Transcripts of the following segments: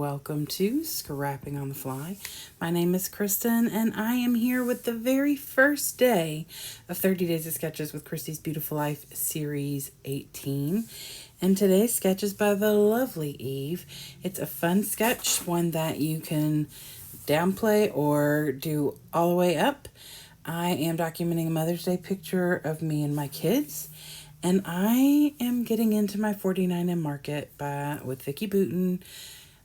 welcome to Scrapping on the Fly. My name is Kristen, and I am here with the very first day of 30 Days of Sketches with Christy's Beautiful Life Series 18. And today's sketch is by the lovely Eve. It's a fun sketch, one that you can downplay or do all the way up. I am documenting a Mother's Day picture of me and my kids. And I am getting into my 49 Market with Vicki Booten,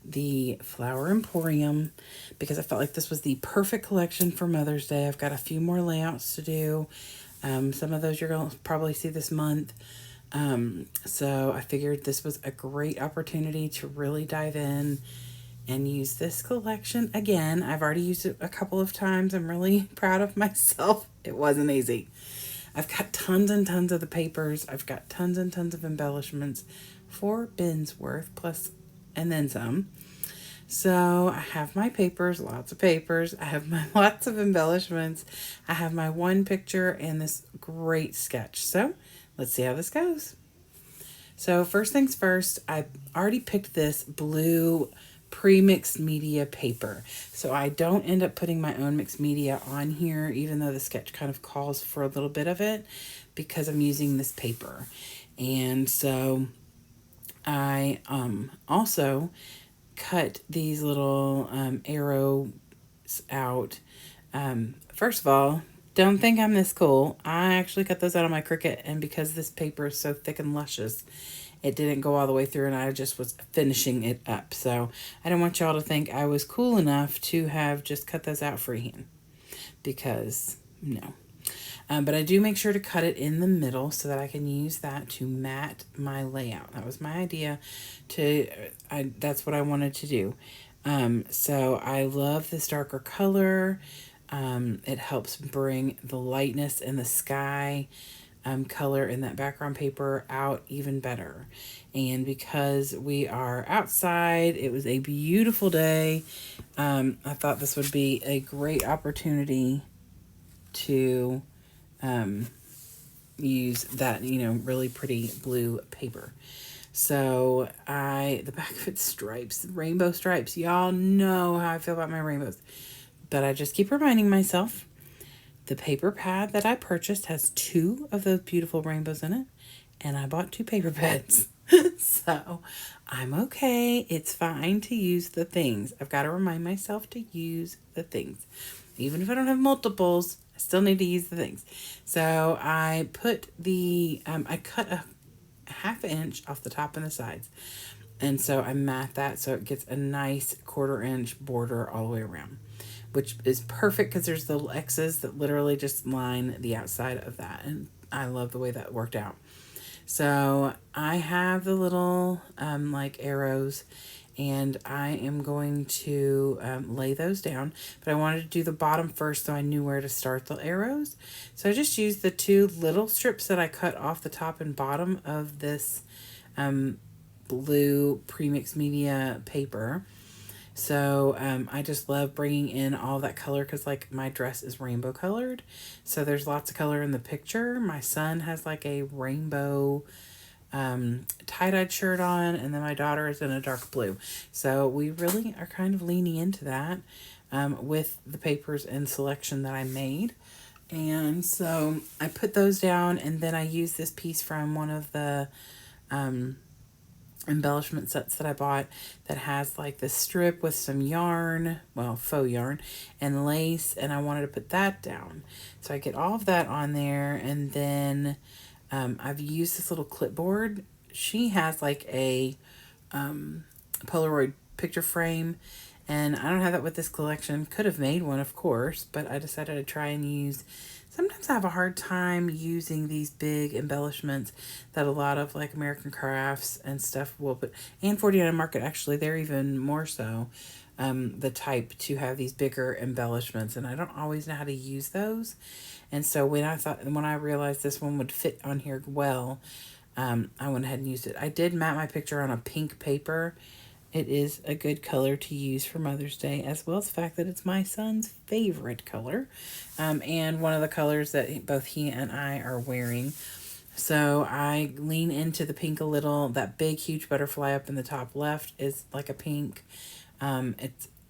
the Flower Emporium, because I felt like this was the perfect collection for Mother's Day. I've got a few more layouts to do. Some of those you're going to probably see this month. So I figured this was a great opportunity to really dive in and use this collection. Again, I've already used it a couple of times. I'm really proud of myself. It wasn't easy. I've got tons and tons of the papers. I've got tons and tons of embellishments, 4 bins worth, plus and then some. So I have my papers, lots of papers. I have my lots of embellishments. I have my one picture and this great sketch. So let's see how this goes. So first things first, I already picked this blue pre-mixed media paper. So I don't end up putting my own mixed media on here, even though the sketch kind of calls for a little bit of it, because I'm using this paper. And so I also cut these little arrows out. First of all, don't think I'm this cool. I actually cut those out on my Cricut, and because this paper is so thick and luscious, it didn't go all the way through, and I just was finishing it up. So I don't want y'all to think I was cool enough to have just cut those out freehand, because no. But I do make sure to cut it in the middle so that I can use that to mat my layout. That was my idea. That's what I wanted to do. So I love this darker color. It helps bring the lightness in the sky color in that background paper out even better. And because we are outside, it was a beautiful day. I thought this would be a great opportunity to use that, really pretty blue paper. So the back of it's stripes, rainbow stripes. Y'all know how I feel about my rainbows. But I just keep reminding myself, the paper pad that I purchased has 2 of those beautiful rainbows in it, and I bought 2 paper pads. So I'm okay. It's fine to use the things. I've got to remind myself to use the things. Even if I don't have multiples, I still need to use the things. So I put I cut a 1/2 inch off the top and the sides. And so I mat that so it gets a nice 1/4 inch border all the way around, which is perfect because there's little X's that literally just line the outside of that. And I love the way that worked out. So I have the little arrows, and I am going to lay those down. But I wanted to do the bottom first so I knew where to start the arrows. So I just used the 2 little strips that I cut off the top and bottom of this blue premixed media paper. So I just love bringing in all that color because my dress is rainbow colored. So there's lots of color in the picture. My son has a rainbow tie-dyed shirt on, and then my daughter is in a dark blue. So we really are kind of leaning into that with the papers and selection that I made. And so I put those down, and then I used this piece from one of the embellishment sets that I bought that has this strip with some yarn, faux yarn, and lace, and I wanted to put that down. So I get all of that on there, and then I've used this little clipboard. She has a Polaroid picture frame, and I don't have that with this collection. Could have made one, of course, but I decided to try and use. Sometimes I have a hard time using these big embellishments that a lot of American Crafts and stuff will put, and 49 Market, actually, they're even more so the type to have these bigger embellishments, and I don't always know how to use those. And so when I realized this one would fit on here well, I went ahead and used it. I did mat my picture on a pink paper. It is a good color to use for Mother's Day, as well as the fact that it's my son's favorite color, and one of the colors that both he and I are wearing. So I lean into the pink a little. That big, huge butterfly up in the top left is like a pink. And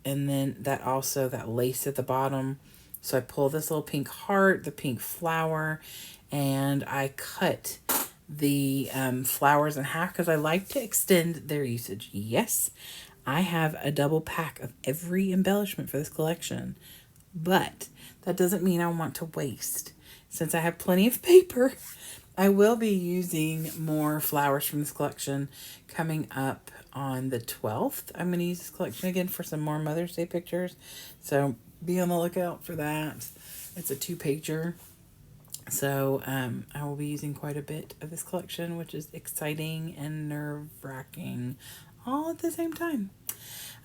then that also, that lace at the bottom. So I pull this little pink heart, the pink flower, and I cut the flowers in half because I like to extend their usage. Yes, I have a double pack of every embellishment for this collection, but that doesn't mean I want to waste. Since I have plenty of paper, I will be using more flowers from this collection coming up on the 12th. I'm going to use this collection again for some more Mother's Day pictures. So be on the lookout for that. It's a 2-pager. So I will be using quite a bit of this collection, which is exciting and nerve-wracking all at the same time.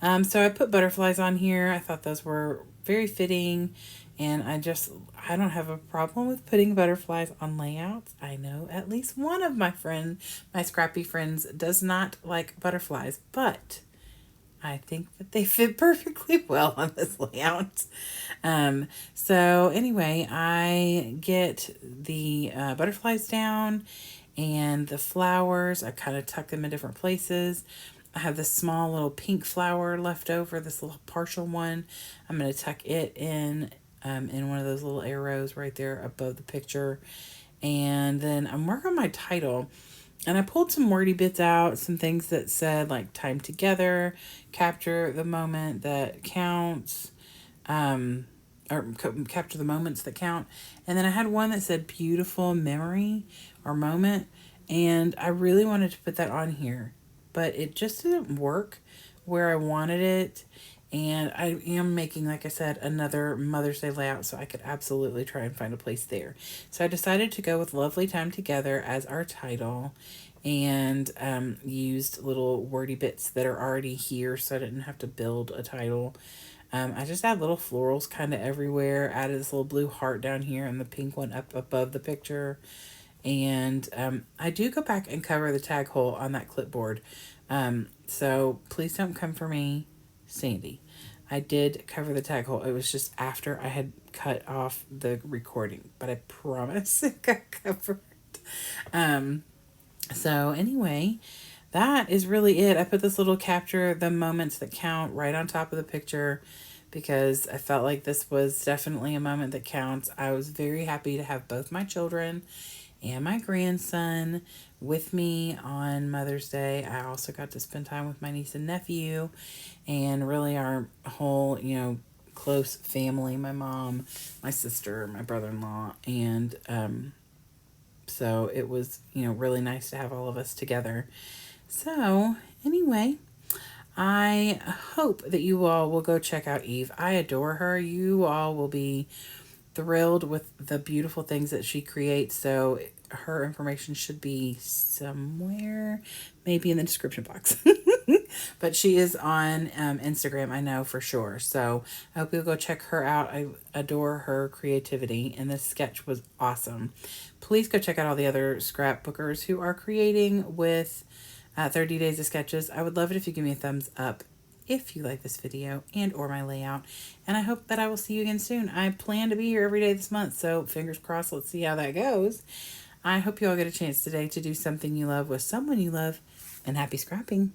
So I put butterflies on here. I thought those were very fitting, and I don't have a problem with putting butterflies on layouts. I know at least one of my scrappy friends, does not like butterflies, but I think that they fit perfectly well on this layout. So anyway, I get the butterflies down and the flowers. I kind of tuck them in different places. I have this small little pink flower left over, this little partial one. I'm going to tuck it in one of those little arrows right there above the picture. And then I'm working on my title. And I pulled some wordy bits out, some things that said like time together, capture the moment that counts, capture the moments that count. And then I had one that said beautiful memory or moment. And I really wanted to put that on here, but it just didn't work where I wanted it. And I am making, like I said, another Mother's Day layout, so I could absolutely try and find a place there. So I decided to go with Lovely Time Together as our title, and used little wordy bits that are already here, so I didn't have to build a title. I just had little florals kind of everywhere. Added this little blue heart down here and the pink one up above the picture. And I do go back and cover the tag hole on that clipboard. So please don't come for me, Sandy. I did cover the tag hole. It was just after I had cut off the recording, but I promise it got covered. So anyway, that is really it. I put this little capture the moments that count right on top of the picture because I felt like this was definitely a moment that counts. I was very happy to have both my children and my grandson with me on Mother's Day. I also got to spend time with my niece and nephew and really our whole, close family, my mom, my sister, my brother-in-law, and so it was, really nice to have all of us together. So anyway, I hope that you all will go check out Eve. I adore her. You all will be thrilled with the beautiful things that she creates. So her information should be somewhere, maybe in the description box. But she is on Instagram, I know for sure. So I hope you'll go check her out. I adore her creativity, and this sketch was awesome. Please go check out all the other scrapbookers who are creating with 30 Days of Sketches. I would love it if you give me a thumbs up if you like this video and or my layout. And I hope that I will see you again soon. I plan to be here every day this month, so fingers crossed. Let's see how that goes. I hope you all get a chance today to do something you love with someone you love, and happy scrapping.